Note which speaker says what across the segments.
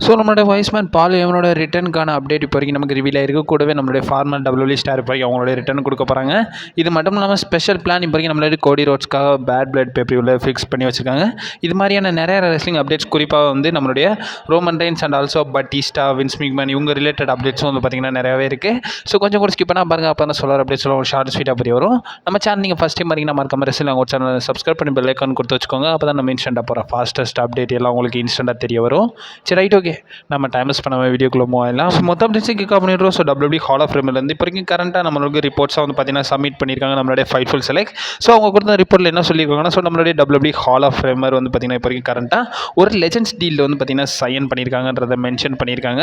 Speaker 1: So நம்மளுடைய வாய்ஸ்மேன் பால் இவனோட ரிட்டர்னுக்கான update இப்போ வரைக்கும் நமக்கு ரிவீல் ஆயிருக்கு. கூடவே நம்மளுடைய ஃபார்மல் டபிள்யூ ஸ்டார் இப்போ வரைக்கும் அவங்களுடைய ரிட்டர்ன் கொடுக்க போகிறாங்க. இது மட்டும் இல்லாமல் ஸ்பெஷல் பிளான் இப்போ வரைக்கும் நம்மளுடைய கோடி ரோட்ஸ்க்காக பேட் பிளட் பேப்பரில் ஃபிக்ஸ் பண்ணி வச்சுருக்காங்க. இது மாதிரியான நிறைய ரெஸ்லிங் அப்டேட்ஸ் குறிப்பாக வந்து நம்மளுடைய Roman Reigns and also Batista, wins மிக்மேன் இவங்க ரிலேட்டட் அப்டேட்ஸும் வந்து பார்த்திங்கன்னா நிறையவே இருக்குது. ஸோ கொஞ்சம் கூட ஸ்கிப் பண்ணால் பாருங்கள், அப்போ தான் சொல்கிற அப்டேட்ஸ் ஒரு ஷார்ட் ஸ்வீட்டாக பற்றி வரும். நம்ம சேனல் நீங்கள் ஃபஸ்ட் டைம் பார்த்தீங்கன்னா மறக்காம ரெஸ்லிங் அவங்க சேனல் சப்ஸ்கிரைப் பண்ணி பெல் ஐக்கான் கொடுத்து வச்சுக்கோங்க. அப்போ தான் நம்ம இன்ஸ்டண்ட்டாக போகிற ஃபாஸ்டஸ்ட் அப்டேட் எல்லாம் உங்களுக்கு இன்ஸ்டண்ட்டாக தெரிய வரும். சரி, ரைட், ஓகே, நம்ம டைம் பண்ண வீடியோக்குள்ள மூவ் ஆகலாம். மொத்தம் கிக் பண்ணிடுறோம். ஸோ டபிள்யூபி ஹால் ஆஃப் ஃபேம்லேருந்து இப்போ வரைக்கும் கரண்ட்டாக நம்மளுக்கு ரிப்போர்ட்ஸாக வந்து பார்த்தீங்கன்னா சப்மிட் பண்ணியிருக்காங்க நம்மளுடைய ஃபைட்ஃபுல் செலக்ட். ஸோ அவங்க கொடுத்த ரிப்போர்ட்டில் என்ன சொல்லியிருக்காங்கன்னா, ஸோ நம்மளுடைய டபிள்யூபி ஹால் ஆஃப் ஃபேமர் வந்து பார்த்தீங்கன்னா இப்போ வரைக்கும் கரண்ட்டாக ஒரு லெஜெண்ட்ஸ் டீலில் வந்து பார்த்தீங்கன்னா சைன் பண்ணியிருக்காங்கன்றதை மென்ஷன் பண்ணியிருக்காங்க.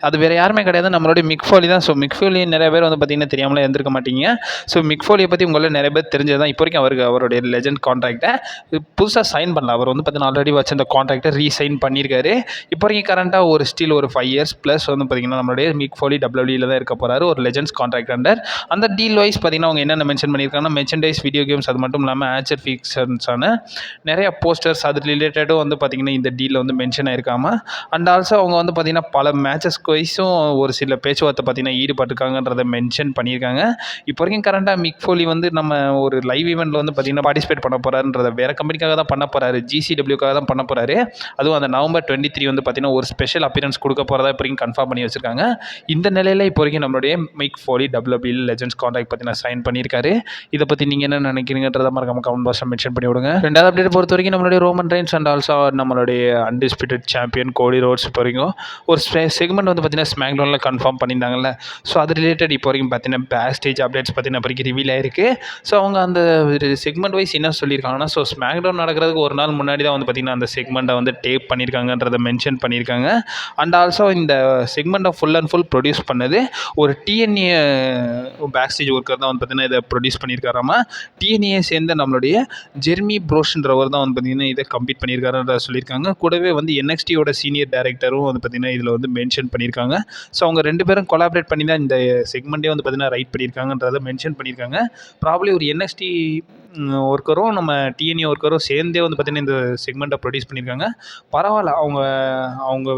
Speaker 1: அது வேறு யாருமே கிடையாது, நம்மளுடைய மிக் ஃபோலி தான். ஸோ மிக் ஃபோலி நிறைய பேர் வந்து பார்த்தீங்கன்னா தெரியாமலே இருந்திருக்க மாட்டீங்க. ஸோ மிக் ஃபோலியை பற்றி உங்களில் நிறைய பேர் தெரிஞ்சது தான். இப்போ வரைக்கும் அவருடைய லெஜெண்ட் கான்ட்ராக்டை புதுசாக சைன் பண்ணல. அவர் வந்து பார்த்தீங்கன்னா ஆல்ரெடி வச்சு அந்த கான்ட்ராக்டை ரீசைன் பண்ணியிருக்காரு. இப்போ வரைக்கும் கரண்ட்டாக ஒரு ஸ்டில் ஒரு 5 years ப்ளஸ் வந்து பார்த்தீங்கன்னா நம்மளுடைய மிக் ஃபோலி டபிள்யூல தான் இருக்க போகிறாரு, ஒரு லெஜெண்ட்ஸ் கான்ட்ராக்ட் அண்டர். அந்த டீல் வைஸ் பார்த்தீங்கன்னா அவங்க என்னென்ன மென்ஷன் பண்ணியிருக்காங்கன்னா, மெர்ச்சன்டைஸ், வீடியோ கேம்ஸ், அது மட்டும் இல்லாமல் ஆச்சர் ஃபிக்ஷன்ஸான நிறைய போஸ்டர்ஸ் அது ரிலேட்டடும் வந்து பார்த்தீங்கன்னா இந்த டீலில் வந்து மென்ஷன் ஆயிருக்காம. அண்ட் ஆல்சோ அவங்க வந்து பார்த்தீங்கன்னா பல மேட்சஸ் வைஸும் ஒரு சில பேச்சுவார்த்தை பார்த்தீங்கன்னா ஈடுபட்டிருக்காங்கன்றதை மென்ஷன் பண்ணியிருக்காங்க. இப்போ வரைக்கும் கரண்ட்டாக மிக் ஃபோலி வந்து நம்ம ஒரு லைவ் ஈவெண்ட்டில் வந்து பார்த்தீங்கன்னா பார்ட்டிசிபேட் பண்ண போகிறாருன்றதை வேறு கம்பெனிக்காக தான் பண்ண போகிறாரு, GCWக்காக தான் பண்ண போகிறாரு. அதுவும் அந்த November 23 வந்து பார்த்தீங்கன்னா ஒரு ஸ்பெஷல் அப்பியரன்ஸ் கொடுக்க போகிறதா இப்போ வரைக்கும் கன்ஃபார்ம் பண்ணி வச்சிருக்காங்க. இந்த நிலையில் இப்போ வரைக்கும் நம்மளுடைய மிக் ஃபோலி டபிள்யூபி லெஜெண்ட்ஸ் கான்ட்ராக்ட் பற்றி நான் சைன் பண்ணியிருக்காரு. இதை பற்றி நீங்கள் என்ன நினைக்கிறீங்கன்றதை மறக்காம கமெண்ட் பாக்ஸில் மென்ஷன் பண்ணி விடுங்க. ரெண்டாவது அப்டேட் பொறுத்த வரைக்கும் நம்மளுடைய ரோமன் ரெயின்ஸ் அண்ட் ஆல்சோ நம்மளுடைய அன்டிஸ்பியூட்டட் சாம்பியன் கோடி ரோட்ஸ் இப்போ வரைக்கும் ஒரு செக்மெண்ட் வந்து பார்த்தீங்கன்னா ஸ்மாக்டவுனில் கன்ஃபார்ம் பண்ணியிருந்தாங்கல்ல. ஸோ அது ரிலேட்டட் இப்போ வரைக்கும் பார்த்தீங்கன்னா பேக் ஸ்டேஜ் அப்டேட்ஸ் பார்த்தீங்கன்னா இப்போ வரைக்கும் ரிவீல் ஆயிருக்கு. ஸோ அவங்க அந்த செக்மெண்ட் வைஸ் என்ன சொல்லியிருக்காங்கன்னா, ஸோ ஸ்மாக்டவுன் நடக்கிறதுக்கு ஒரு நாள் முன்னாடி தான் வந்து பார்த்தீங்கன்னா அந்த செக்மெண்ட்டை வந்து டேப் பண்ணியிருக்காங்கன்றதை மென்ஷன் பண்ணியிருக்காங்க. அண்ட் ஆல்சோ இந்த செக்மெண்ட்டை ஃபுல் அண்ட் ஃபுல் ப்ரொடியூஸ் பண்ணது ஒரு TNA பேக் ஸ்டேஜ் ஒர்க்கர் தான் வந்து பார்த்தீங்கன்னா இதை ப்ரொடியூஸ் பண்ணியிருக்காராமா. TNA சேர்ந்த நம்மளுடைய ஜெர்மி ப்ரோஷன்றவர் தான் வந்து பார்த்தீங்கன்னா இதை கம்ப்ளீட் பண்ணியிருக்காருன்றத சொல்லியிருக்காங்க. கூடவே வந்து NXTயோட சீனியர் டைரக்டரும் வந்து பார்த்தீங்கன்னா இதில் வந்து மென்ஷன் பண்ணியிருக்காங்க. ஸோ அவங்க ரெண்டு பேரும் கொலாபரேட் பண்ணி தான் இந்த செக்மெண்ட்டே வந்து பார்த்தீங்கன்னா ரைட் பண்ணியிருக்காங்கன்றதை மென்ஷன் பண்ணியிருக்காங்க. ப்ராப்ளி ஒரு NXT ஒர்க்கரும் நம்ம TNA ஒர்க்கரும் சேர்ந்தே வந்து பார்த்தீங்கன்னா இந்த செக்மெண்ட்டை ப்ரொடியூஸ் பண்ணியிருக்காங்க. பரவாயில்ல, அவங்க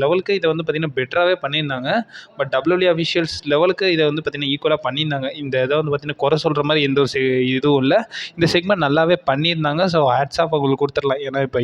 Speaker 1: லெவலுக்கு இதை வந்து பார்த்தீங்கன்னா பெட்டராகவே பண்ணியிருந்தாங்க. பட் WWE அஃபிஷியல்ஸ் லெவலுக்கு இதை வந்து பார்த்தீங்கன்னா ஈக்குவலாக பண்ணியிருந்தாங்க. இந்த இதை வந்து பார்த்தீங்கன்னா குறை சொல்கிற மாதிரி எந்த ஒரு இதுவும் இல்லை. இந்த செக்மெண்ட் நல்லாவே பண்ணியிருந்தாங்க. ஸோ ஹேட்ஸ் ஆஃப் அவங்களுக்கு கொடுத்துடலாம். ஏன்னா இப்போ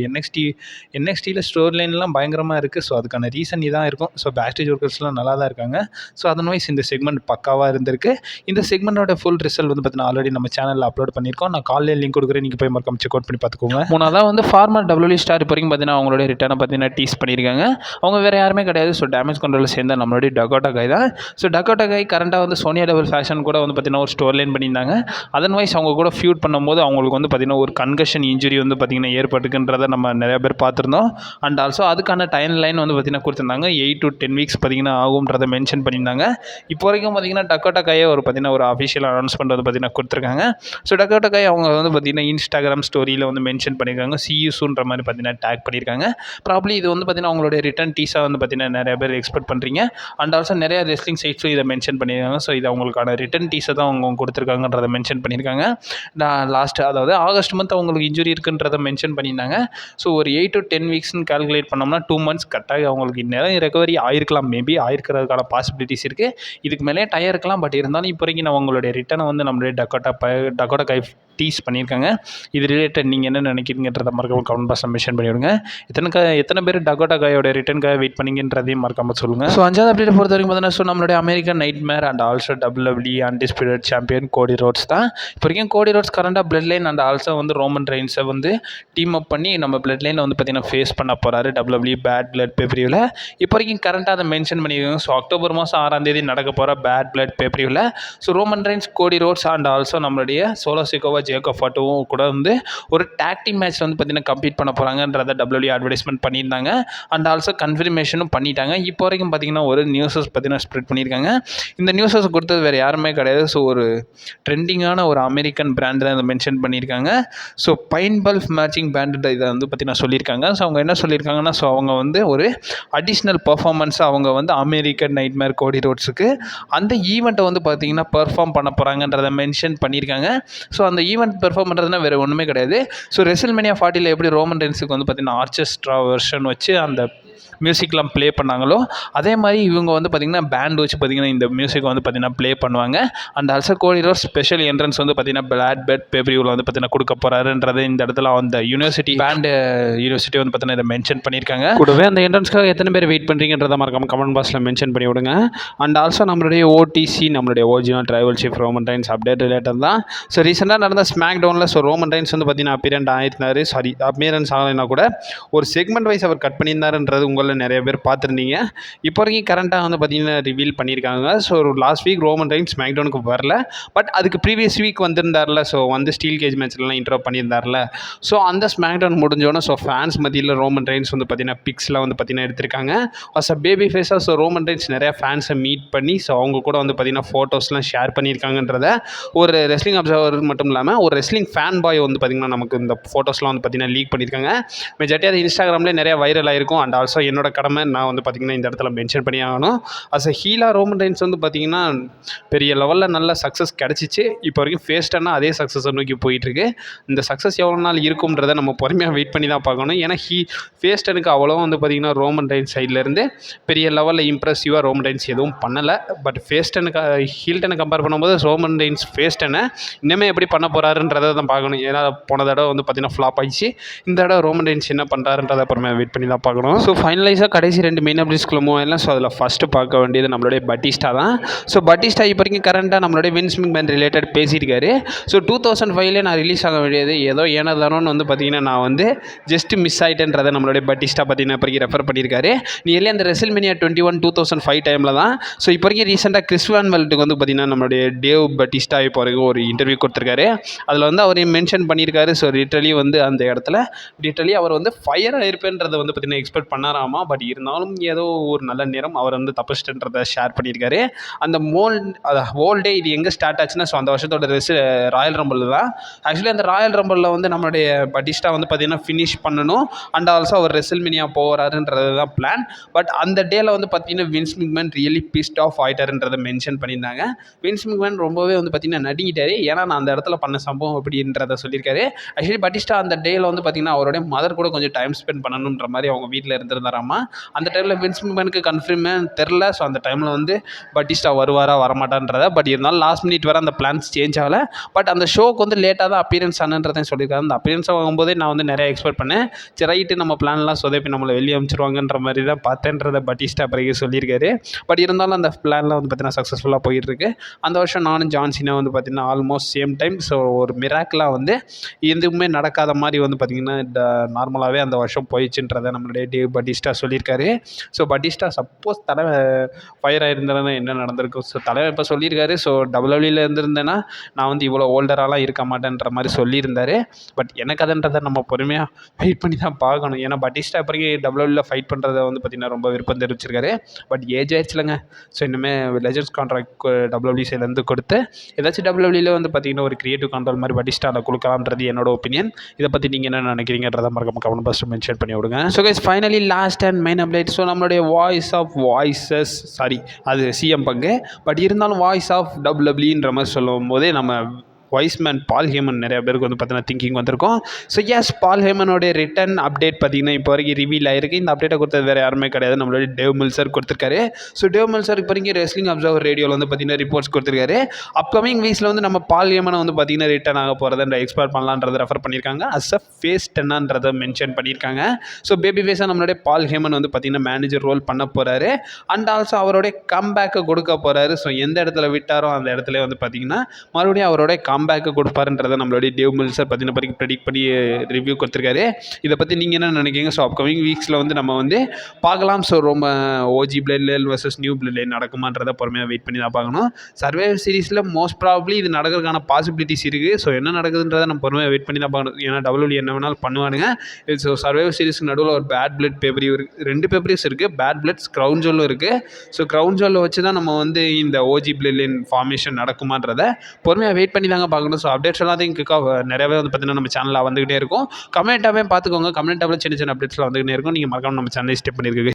Speaker 1: NXTயில் ஸ்டோரி லைன்லாம் பயங்கரமாக இருக்குது. ஸோ அதுக்கான ரீசன் இதான் இருக்கும். ஸோ பேக் ஸ்டேஜ் ஒர்க்கர்ஸ்லாம் நல்லா தான் இருக்காங்க. ஸோ அதன்வைஸ் இந்த செக்மெண்ட் பக்காவாக இருந்திருக்கு. இந்த செக்மெண்ட்டோட ஃபுல் ரிசல்ட் வந்து பார்த்தீங்கன்னா ஆல்ரெடி நம்ம சேனலில் அப்லோட் பண்ணியிருக்கோம். நான் காலையில் லிங்க் கொடுக்குறேன், நீங்கள் போய் மறக்காம செக் அவுட் பண்ணி பார்த்துக்கோங்க. மூணாவதாக வந்து ஃபார்மர் டபிள்யூ ஸ்டார் இப்போ வரைக்கும் பார்த்தீங்கன்னா அவங்களுடைய ரிட்டர்னை பார்த்தீங்கன்னா டீஸ் பண்ணியிருக்காங்க. அவங்க வேறு யாருமே கிடையாது. ஸோ டேமேஜ் கண்ட்ரோலில் சேர்ந்த நம்மளுடைய டகோட்டா கை தான். ஸோ டகோட்டா கை கரண்ட்டாக வந்து சோனியா டபுள் ஃபேஷன் கூட வந்து பார்த்தீங்கன்னா ஒரு ஸ்டோர் லைன் பண்ணியிருந்தாங்க. அதன்வைஸ் அவங்க கூட ஃபியூட் பண்ணும்போது அவங்களுக்கு வந்து பார்த்தீங்கன்னா ஒரு கன்கஷன் இன்ஜுரி வந்து பார்த்தீங்கன்னா ஏற்பட்டுக்குன்றதை நம்ம நிறைய பேர் பார்த்துருந்தோம். அண்ட் ஆல்சோ அதுக்கான டைம் லைன் வந்து பார்த்தீங்கன்னா கொடுத்துருந்தாங்க. 8 to 10 weeks பார்த்தீங்கன்னா ஆகும்ன்றதை மென்ஷன் பண்ணியிருந்தாங்க. இப்போ வரைக்கும் பார்த்தீங்கன்னா டகோட்டா கையை ஒரு பார்த்தீங்கன்னா ஒரு அஃபிஷியல் அனௌன்ஸ்மெண்ட் வந்து பார்த்தீங்கன்னா கொடுத்துருக்காங்க. ஸோ டகோட்டா கை அவங்க வந்து பார்த்தீங்கன்னா இன்ஸ்டாகிராம் ஸ்டோரியில் வந்து மென்ஷன் பண்ணியிருக்காங்க. CUSன்ற மாதிரி பார்த்தீங்கன்னா டேக் பண்ணியிருக்காங்க. ப்ராப்ளி இது வந்து பார்த்தீங்கன்னா அவங்களுடைய ரிட்டர்ன் டீஸாக வந்து பார்த்தீங்கன்னா நிறைய பேர் எக்ஸ்பெக்ட் பண்ணுறீங்க. அண்ட் ஆல்சோ நிறைய ரெஸ்லிங் சைட்ஸும் இதை மென்ஷன் பண்ணியிருக்காங்க. ஸோ இது அவங்களுக்கான ரிட்டர்ன் டீஸை தான் அவங்க கொடுத்துருக்காங்கன்றதை மென்ஷன் பண்ணியிருக்காங்க. லாஸ்ட் அதாவது ஆகஸ்ட் மந்த் அவங்களுக்கு இன்ஜுரி இருக்குன்றதை மென்ஷன் பண்ணியிருந்தாங்க. ஸோ ஒரு 8 to 10 weeksன்னு கால்குலேட் பண்ணோம்னா 2 months கட்டாக அவங்களுக்கு நிறைய ரெக்கவரி ஆயிருக்கலாம். மேபி ஆயிருக்கிறதுக்கான பாசிபிலிட்டிஸ் இருக்குது. இதுக்கு மேலே டயர் இருக்கலாம். பட் இருந்தாலும் இப்போ வரைக்கும் அவங்களுடைய ரிட்டர்னை வந்து நம்மளுடைய டகோட்டா கை டீஸ் பண்ணியிருக்காங்க. இது ரிலேட்டட் நீங்கள் என்ன நினைக்கிறீங்கன்றதை மறக்காம கமெண்ட் பாக்ஸில் மென்ஷன் பண்ணிவிடுங்க. எத்தனை பேர் டகோட்டா கையோட ரிட்டர்னுக்காக வெயிட் பண்ணிங்கன்றதையும் மறக்காமல் சொல்லுங்கள். ஸோ அஞ்சாவது அப்டேட் பொறுத்த வரைக்கும் பார்த்தீங்கன்னா, ஸோ நம்மளுடைய American nightmare and also WWE undisputed champion Cody Rhodes தான். இப்போ வரைக்கும் கோடி ரோட்ஸ் கரண்டாக பிளட் லைன் அண்ட் ஆல்சோ வந்து ரோமன் ரெயின்ஸை வந்து டீம் அப் பண்ணி நம்ம பிளட் லைனில் வந்து பார்த்தீங்கன்னா ஃபேஸ் பண்ண போகிறாரு WWE பேட் பிளட் பேப்பரியில். இப்போ வரைக்கும் கரண்ட்டாக அதை மென்ஷன் பண்ணியிருக்காங்க. ஸோ அக்டோபர் மாதம் 6ஆம் தேதி நடக்க போகிற பேட் பிளட் பேப்பரியில் so Roman Reigns, Cody Rhodes and also நம்மளுடைய சோலோ சிக்கோவா, ஜேக்கப் ஃபாட்டோவும் கூட வந்து ஒரு டாக் டீம் மேட்ச் வந்து பார்த்தீங்கன்னா கம்ப்ளீட் பண்ண போகிறாங்கன்றதை WWE அட்வர்டைஸ்மெண்ட் பண்ணியிருந்தாங்க. அண்ட் ஆல்சோ கன்ஃபர்மேஷனும் பண்ணிட்டாங்க. இப்போ வரைக்கும் பார்த்தீங்கன்னா ஒரு நியூஸஸ் பார்த்தீங்கன்னா ஸ்ப்ரெட் பண்ணியிருக்காங்க. இந்த நியூஸஸ் கொடுத்தது வேறு யாருமே கிடையாது. ஸோ ஒரு ட்ரெண்டிங்கான ஒரு அமெரிக்கன் பிராண்ட் தான் இதை மென்ஷன் பண்ணியிருக்காங்க. So pine bluff matching brand இதை வந்து பார்த்தீங்கன்னா சொல்லியிருக்காங்க. ஸோ அவங்க என்ன சொல்லியிருக்காங்கன்னா, ஸோ அவங்க வந்து ஒரு அடிஷ்னல் பர்ஃபார்மன்ஸை அவங்க வந்து அமெரிக்கன் நைட்மேர் கோடி ரோட்ஸுக்கு அந்த ஈவெண்ட்டை வந்து பார்த்தீங்கன்னா பெர்ஃபார்ம் பண்ண போகிறாங்கன்றதை மென்ஷன் பண்ணியிருக்காங்க. ஸோ அந்த ஈவெண்ட் பெர்ஃபார்ம் பண்ணுறதுனா வேறு ஒன்றுமே கிடையாது. ஸோ ரெசில்மேனியா 40 எப்படி ரோமன் ரெயின்ஸுக்கு வந்து பார்த்தீங்கன்னா ஆர்கெஸ்ட்ரா வெர்ஷன் வச்சு அந்த மியூசிக்லாம் ப்ளே பண்ணாங்களோ அதே மாதிரி இவங்க வந்து பார்த்திங்கன்னா பேண்ட் வச்சு பார்த்திங்கன்னா இந்த மியூசிக் வந்து பார்த்திங்கன்னா ப்ளே பண்ணுவாங்க. அண்ட் ஆல்சோ கோடி ரோட்ஸ் ஸ்பெஷல் என்ட்ரன்ஸ் வந்து பார்த்திங்கன்னா பிளாட் பெட் பேப்ரியூவில் வந்து பார்த்திங்கன்னா கொடுக்க போகிறாருன்றது இந்த இடத்துல அந்த யூனிவர்சிட்டி யூனிவர்சிட்டி வந்து பார்த்திங்கன்னா இதை மென்ஷன் பண்ணியிருக்காங்க. கூடவே அந்த என்ட்ரன்ஸ்க்காக எத்தனை பேர் வெயிட் பண்ணுறீங்கன்றத மறக்காம கமெண்ட் பாக்ஸில் மென்ஷன் பண்ணி விடுங்க. அண்ட் ஆல்சோ நம்மளுடைய ஓடிசி நம்மளுடைய original trivial chief Roman rhymes update related தான். ஸோ ரீசெண்டாக நடந்த ஸ்மாக் டவுனில் ஸோ ரோமன் ரைன்ஸ் வந்து பார்த்திங்கன்னா அப்பியரன்ஸ் ஆகலைன்னா கூட ஒரு செக்மெண்ட் வைஸ் அவர் கட் பண்ணியிருந்தாருன்றது உங்களில் நிறைய பேர் பார்த்துருந்தீங்க. இப்போ வரைக்கும் கரண்ட்டாக வந்து பார்த்திங்கன்னா ரிவீல் பண்ணியிருக்காங்க. So last week Roman Reigns ஸ்மாக் டவுனுக்கு வரல, பட் அதுக்கு ப்ரீவியஸ் வீக் வந்திருந்தார்ல, ஸோ வந்து ஸ்டீல் கேஜ் மேட்ச்லாம் இன்ட்ரோ பண்ணியிருந்தார்ல. ஸோ அந்த ஸ்மாக் டவுன் முடிஞ்சோன்னே ஸோ ஃபேன்ஸ் மத்தியில் ரோமன் ரைன்ஸ் வந்து பார்த்திங்கன்னா பிக்ஸ்லாம் வந்து பார்த்திங்கன்னா எடுத்திருக்காங்க. அஸ் அ பேபி ஃபேஸாக ஸோ ரோமன் ரைன்ஸ் நிறையா ஃபேன்ஸை மீட் பண்ணி ஸோ அவங்க கூட வந்து பார்த்திங்கன்னா ஃபோட்டோஸ்லாம் ஷேர் பண்ணியிருக்காங்கன்றத ஒரு ரெஸ்லிங் அப்சர்வர் மட்டும் இல்லாமல் ஒரு ரெஸ்லிங் ஃபேன் பாய் வந்து பார்த்திங்கன்னா நமக்கு இந்த ஃபோட்டோஸ்லாம் வந்து பார்த்திங்கன்னா லீக் பண்ணியிருக்காங்க. மெஜாரிட்டி அது இன்ஸ்டாகிராம்லேயே நிறையா வைரல் ஆகிருக்கும். அண்ட் ஆல்சோ என்னோட கடமை நான் வந்து பார்த்திங்கன்னா இந்த இடத்துல மென்ஷன் பண்ணி ஆகணும். அஸ் அ ஹீலா ரோமன் ரைன்ஸ் வந்து பார்த்திங்கன்னா பெரிய லெவலில் நல்ல சக்ஸஸ் கிடச்சிச்சு. இப்போ வரைக்கும் ஃபேஸ்டர்னா அதே சக்ஸஸை நோக்கி போயிட்டுருக்கு. இந்த சக்ஸஸ் எவ்வளோ நாள் இருக்கும்ன்றதை நம்ம பொறுமையாக வெயிட் பண்ணி தான் பார்க்கணும். ஏன்னா ஃபேஸ்டனுக்கு அவ்வளோ வந்து பார்த்திங்கன்னா ரோமன் ரைன்ஸ் சைட்லேருந்து பெரிய லெவலில் இம்ப்ரெசிவாக ரோமன் ரைன்ஸ் எதுவும் பண்ணலை. பட் ஃபேஸ்டனுக்கு ஹீல்டனை கம்பேர் பண்ணும்போது ரோமன் ரைன்ஸ் ஃபேஸ்டனை இன்னுமே எப்படி பண்ண போகிறாருன்றதை தான் பார்க்கணும். ஏன்னா போன தடவை வந்து பார்த்திங்கன்னா ஃப்ளாப் ஆகிடுச்சு. இந்த தடவை ரோமன் ரைன்ஸ் என்ன பண்ணுறாருன்றதை அப்புறமே வெயிட் பண்ணி தான் பார்க்கணும். ஸோ ஃபைனலைஸாக கடைசி 2 மெயின் அப்டேட்ஸ்க்குள்ள மூவ் ஆகலாம். ஸோ அதில் ஃபஸ்ட்டு பார்க்க வேண்டியது நம்மளுடைய பட்டிஸ்டா தான். ஸோ பட்டிஸ்டா இப்போ வரைக்கும் கரண்ட்டாக நம்மளுடைய வின்ஸ் மெக்மேன் ரிலேட்டட் பேசியிருக்காரு. ஸோ 2005 நான் ரிலீஸ் ஆக வேண்டியது ஏதோ ஏனதானோன்னு வந்து பார்த்திங்கன்னா நான் வந்து ஜஸ்ட் மிஸ் ஆகிட்டேன்றதை நம்மளுடைய பட்டிஸ்டா பார்த்திங்கன்னா இப்போ ரெஃபர் பண்ணியிருக்காரு. நியர்லி அந்த ரெசில்மேனியா 21 2005 டைமில் தான். ஸோ இப்போ வரைக்கும் ரீசெண்டாக கிறிஸ் வான் வெல்ட்டுக்கு வந்து பார்த்திங்கன்னா நம்மளுடைய டேவ் பட்டிஸ்டா இப்போ வரைக்கும் ஒரு இன்டர்வியூ கொடுத்துருக்காரு. அதில் வந்து அவர் மென்ஷன் பண்ணியிருக்காரு. ஸோ லிட்டரலி வந்து அந்த இடத்துல அவர் வந்து ஃபயர் ஆயிருப்பேன்றதை வந்து பார்த்திங்கன்னா எக்ஸ்பெக்ட் பண்ணாராமா. பட் இருந்தாலும் ஏதோ ஒரு நல்ல நேரம் அவர் வந்து தப்பிச்சிட்டுன்றதை ஷேர் பண்ணியிருக்காரு. அந்த ஹோல் டே இது எங்கே ஸ்டார்ட் ஆச்சுன்னா ஸோ அந்த வருஷத்தோட ராயல் ரம்பிள் தான். ஆக்சுவலி அந்த ராயல் ரம்பிளில் வந்து நம்மளுடைய பட்டிஸ்டா வந்து பார்த்திங்கன்னா ஃபினிஷ் பண்ணணும். அண்ட் ஆல்சோ அவர் ரெசில்மேனியா போகிறாருன்றது தான் பிளான். பட் அந்த டேயில் வந்து பார்த்திங்கன்னா Vince McMahon really pissed off ஆகிட்டாருன்றதை மென்ஷன் பண்ணியிருந்தாங்க. வின்ஸ் மெக்மேன் ரொம்பவே வந்து பார்த்திங்கன்னா நடுங்கிட்டாரு. ஏன்னா நான் அந்த இடத்துல பண்ண சம்பவம் அப்படின்றத சொல்லியிருக்காரு. ஆக்சுவலி பட்டிஸ்டா அந்த டேயில் வந்து பார்த்திங்கன்னா அவருடைய மதர் கூட கொஞ்சம் டைம் ஸ்பெண்ட் பண்ணணுன்ற மாதிரி அவங்க வீட்டில் இருந்திருந்தாராமா. அந்த டைமில் வின்ஸ் மெக்மேனுக்கு கன்ஃபார்மே தெரில. ஸோ அந்த டைமில் வந்து பட்டிஸ்டா வருவாரா வரமாட்டான்றதை. பட் இருந்தாலும் லாஸ்ட் மினிட் வர அந்த பிளான்ஸ் சேஞ்ச் ஆகலை. பட் அந்த ஷோக்கு வந்து லேட்டாக தான் அப்பியரன்ஸ் ஆனன்றதையும் சொல்லியிருக்காரு. அந்த அப்பியரன்ஸ் ஆகும்போதே நான் வந்து நிறைய எக்ஸ்பெக்ட் பண்ணேன். சரி ரைட்டு நம்ம பிளான்லாம் சொதப்பி நம்மளை வெளியே அனுப்பிச்சிருவாங்கன்ற மாதிரி தான் பார்த்தேன்றதை பட்டிஸ்டா பிறகு சொல்லியிருக்காரு. பட் இருந்தாலும் அந்த பிளான்லாம் வந்து பார்த்தீங்கன்னா சக்ஸஸ்ஃபுல்லாக போயிட்டுருக்கு. அந்த வருஷம் நானும் ஜான்சினா வந்து பார்த்திங்கன்னா ஆல்மோஸ்ட் சேம் டைம். ஸோ ஒரு மிராக்கிளாக வந்து எதுவுமே நடக்காத மாதிரி வந்து பார்த்திங்கன்னா நார்மலாகவே அந்த வருஷம் போயிடுச்சுன்றதை நம்மளுடைய டேவ் பட்டிஸ்டா சொல்லியிருக்காரு. ஸோ பட்டிஸ்டா சப்போஸ் தலைமை ஃபயர் ஆகிருந்தேன்னா என்ன நடந்திருக்கும். ஸோ தலைவர் இப்போ சொல்லியிருக்காரு. ஸோ டபிள்யூடபிள்யூவில் இருந்திருந்தேன்னா நான் வந்து இவ்வளோ ஓல்டராலாம் இருக்க மாட்டேன்ற மாதிரி சொல்லியிருந்தாரு. பட் எனக்கு அதுன்றதை நம்ம பொறுமையாக வெயிட் பண்ணி தான் பார்க்கணும். ஏன்னா பட்டிஸ்டா இப்போ டபிள்யூடபிள்யூவில் ஃபைட் பண்ணுறதை வந்து பார்த்திங்கன்னா ரொம்ப விருப்பம் தெரிவிச்சிருக்காரு. பட் ஏஜ் ஆயிடுச்சுலங்க. ஸோ இனிமேல் லெஜெண்ட்ஸ் கான்ட்ராக்ட் டபிள்யூடபிள்யூ சைட்லேருந்து கொடுத்து ஏதாச்சும் டபிள்யூடபிள்யூவில் வந்து பார்த்திங்கன்னா ஒரு கிரியேட்டிவ் கண்ட்ரோல் மாதிரி பட்டிஸ்டாவில் கொடுக்கலாம்ன்றது என்னோட ஒப்பீனியன். இதை பற்றி நீங்கள் என்ன நினைக்கிறீங்கன்றதை மறக்காம கமெண்ட் பாக்ஸில் மென்ஷன் பண்ணி விடுங்க. So guys finally last and main update. So நம்மளுடைய வாய்ஸ் ஆஃப் வாய்ஸஸ் அது சிஎம் பங்கு. பட் இருந்தாலும் வாய்ஸ் ஆஃப் டபிள்யூடபிள்யூன்ற மாதிரி சொல்லும் போதே நம்ம வைஸ்மேன் பால் ஹேமன் நிறைய பேருக்கு வந்து பார்த்தீங்கன்னா திங்கிங் வந்திருக்கும். ஸோ எஸ் பால் ஹேமனோடைய ரிட்டன் அப்டேட் பார்த்திங்கன்னா இப்போ வரைக்கும் ரிவீல் ஆகிருக்கு. இந்த அப்டேட்டை கொடுத்தது வேறு யாருமே கிடையாது, நம்மளுடைய டேவ் மில்சர் கொடுத்துருக்காரு. ஸோ டேவ் மில்சர் இப்போ வரைக்கும் ரெஸ்லிங் அப்சர்வர் ரேடியோவில் வந்து பார்த்திங்கன்னா ரிப்போர்ட்ஸ் கொடுத்துருக்காரு. அப்கமிங் வீக்ஸில் வந்து நம்ம பால் ஹேமனை வந்து பார்த்திங்கன்னா ரிட்டன் ஆக போகிறத எக்ஸ்பெக்ட் பண்ணலான்றதை ரெஃபர் பண்ணியிருக்காங்க. அஸ் அ ஃபேஸ் 10ன்றதை மென்ஷன் பண்ணியிருக்காங்க. ஸோ பேபி ஃபேஸாக நம்மளுடைய பால் ஹேமன் வந்து பார்த்திங்கன்னா மேனேஜர் ரோல் பண்ண போகிறாரு. அண்ட் ஆல்சோ அவருடைய கம்பேக்கை கொடுக்க போகிறாரு. ஸோ எந்த இடத்துல விட்டாரோ அந்த இடத்துல வந்து பார்த்திங்கன்னா மறுபடியும் அவருடைய கம்பேக்கு கொடுப்பாருன்றதை நம்மளுடைய டேவ் மில்சர் பார்த்தீங்கன்னா ப்ரெடிக்ட் பண்ணி ரிவ்யூ கொடுத்துருக்காரு. இதை பற்றி நீங்கள் என்ன நினைக்கிறீங்க? ஸோ அப்கமிங் வீக்ஸில் வந்து நம்ம வந்து பார்க்கலாம். ஸோ ரொம்ப OG bloodline versus new bloodline நடக்குமான்றதை பொறுமையாக வெயிட் பண்ணி தான் பார்க்கணும். சர்வைவர் சீரிஸில் மோஸ்ட் ப்ராபப்ளி இது நடக்கிறதுக்கான பாசிபிலிட்டிஸ் இருக்குது. ஸோ என்ன நடக்குதுன்றதை நம்ம பொறுமையாக வெயிட் பண்ணி தான் பார்க்கணும். ஏன்னா டபிள்யூடபிள்யூ என்ன வேணாலும் பண்ணுவானுங்க. ஸோ சர்வைவர் சீரிஸ்க்கு நடுவில் ஒரு பேட் பிளட் பேப்பரி இருக்குது, 2 பேப்பரிஸ் இருக்குது. பேட் பிளட்ஸ் க்ரௌன் ஜுவலும் இருக்குது. ஸோ க்ரௌன் ஜுவலில் வச்சு தான் நம்ம வந்து இந்த ஓஜி பிளட் லைன் ஃபார்மேஷன் நடக்குமான்றதை பொறுமையாக வெயிட் பண்ணி தாங்க பார்க்கணும். ஸோ அப்டேட்ஸ் எல்லாத்தையும் நிறையவே வந்து பார்த்தீங்கன்னா நம்ம சேனலில் வந்துகிட்டே இருக்கும். கமெண்ட்டாகவே பார்த்துக்கோங்க. கமெண்ட் டாப்பில் சின்ன சின்ன அப்டேட்ஸ்லாம் வந்துகிட்டே இருக்கும். நீங்கள் மறக்காம நம்ம சேனலை ஸ்டெப் பண்ணியிருக்கீங்க.